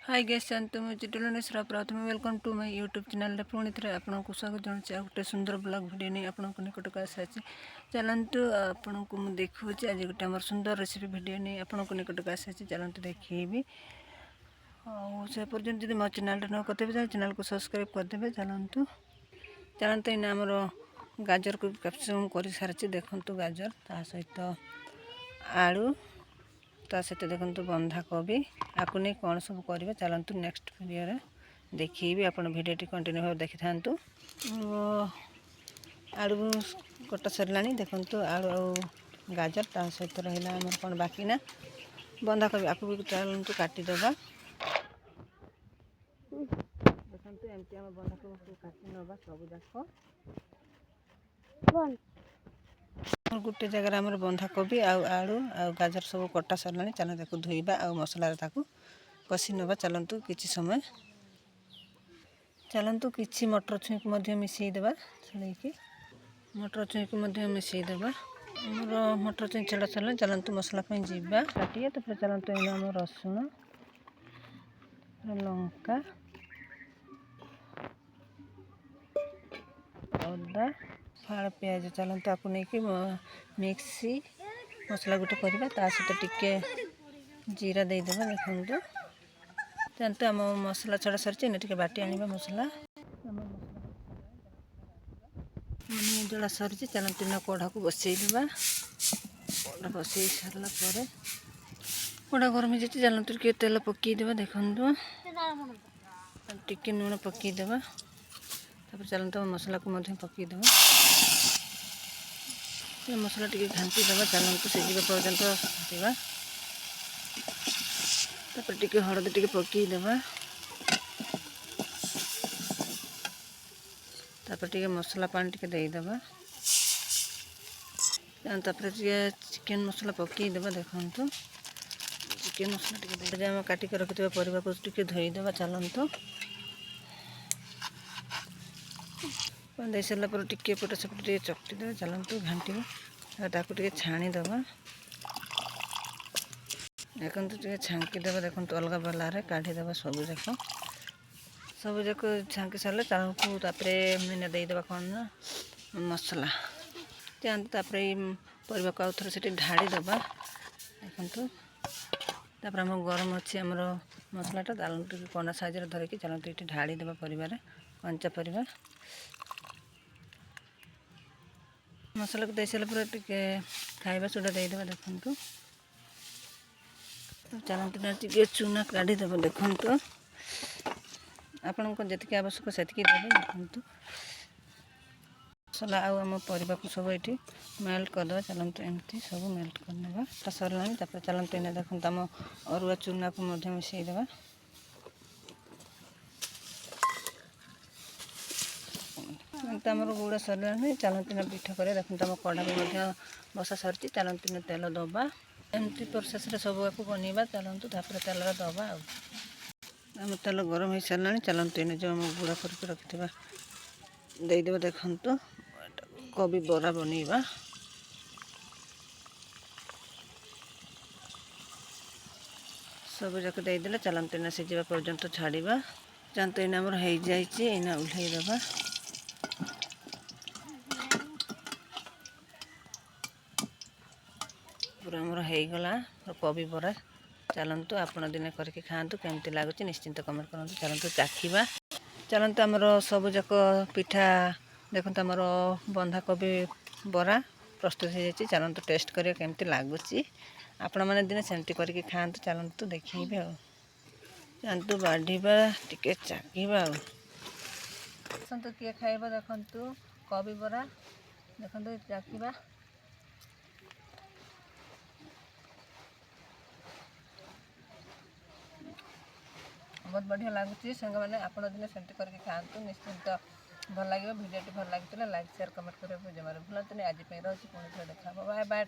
Hi guys जानते मुझे टुलनेश्वर प्रथम welcome to my YouTube channel पुणी थे आपको स्वागत जनाऊँ गोटे सुंदर ब्लॉग वीडियो नहीं आपको निकटक आसी चलतु आपन को मुझे देखा आज गोटे आम सुंदर रेसिपी वीडियो नहीं आपको निकटक आसी चलते देखी से पर्यटन जब मो चैनल न करते चैनल को सब्सक्राइब करदे चलतु चलते इन आमर गाजर को कैप्सिकम कर सारी देखु गाजर ता सहित आलू ता सहित देखो बंधाकोबी आपको नहीं कौन सब करेंगे चलतु नेक्स्ट वीडियो देखी आप वीडियो कंटिन्यू भाव देखी था आलू कटा सरला देखो आलू आ गाजर ता सहित रहा आम कौन बाकी ना बंधाकोबी आपको भी चलतु काटिदे देखो एमती आम बंधाकोबी काटी नवा सब जाक गोटे जगह आम बंधाकोबी आलू आ गाजर सब कटा सरला चल देखो धोइबा आ मसला कषि नवा चलतु किछि समय चलतु किछि मटर छुई को मिसईदेवा छड़ेकी मटर छुई को मिसईदेवा आमर मटर छुई छड़ा सरला चलतु मसला जावा काटिए तो चलतु आम रसुण लंका अदा फाड़ प्याज चलते आपको नहीं मिक्सी मसला गोटे करवा सहित टिके जीरा देदेवा देखो जानते आम मसला छड़ा सर टे बाटी आने मसला जला सरी चलते ना कढ़ा को बसईदेवा कढ़ा बसई सारापर कढ़ा गरम हो जाए चलते टे तेल पकईदेवा देखो टिके लुण पकईदेवा चलते मसला को पकईदेवा मसला टी घाटी देवा चलते सीझा पर्यंत घाटा टे हलदी टी पकईदेवा टे मसला पानी टी देदेवा चिकेन मसला पकईदेवा देखो चिकेन मसला टी आम काटिक रखि परिवा को टी धोईदेवा चलतु दे सारा पर टिके पट सेपट टे चकटीदेवा चलतु घाटी ताकू टे छाणीदेवा देखो टे छांकीदेवा देखो अलग बेलार काढ़ीदेवा सबूक छांकी सारे ताकू मैंने देदेवा कौन ना मसला जानते परिवा को आउ थे से ढाड़ीदेवा देखो आम गरम अच्छी आमर मसलाटा टे कना साइज धरिकी चलते ये ढाड़ीदेवा परिवार कंचा परिवा मसला को दे सारा पर टे खाइबा सोडा देदेवा देखो चलते टे चूना काढ़ीदेव देखो आपण को जी आवश्यक से देवे देखो मसला आम परिवा को सब ये मेल्ट करदे चलते एमती सब मेल्ट करने सरला चलते इन्हें देखो आम अरुआ चूना को मिसईदेवा आमर गुड़ा सरला चलते पिठा कर देखो आम कढ़ा भी बसा सरी चलते तेल दबा एमती प्रोसेस सब आपको बनवा चलतु तेल दबा आम तेल गरम हो सारा चलते इन जो आम गुड़ा करके रखि देदेवा देखु कोबी बरा बनवा सब जाक देदेले चलते इन सीझा पर्यंत छाड़ा जानते इन आमर हो जाइना ओह्लैदेवा पूरा आमर होगला कोबी बरा चलतु आपण दिने करके खातु केमती लगुच निश्चिंत कमेंट करूँ चलतु चाखा चलतु आमर सब जाक पिठा देखो आमर बंधाकोबी बरा प्रस्तुत हो जाए चलतु टेस्ट करिए केमती लगुच आपण मैंने दिने सेमती करके खातु चलतु देखिए जानतु बाढ़ा टिके चाखा आसतु किए खाइबा देखु कोबी बरा देखो चाखा बहुत बढ़िया लगुच सांग मैंने आप दिन सेमती करके खातु निश्चिंत भल लगे भिडियो भल लगी लाइक शेयर कमेंट करने जमार भूलते आज रही पुणी देखा बाय बाय।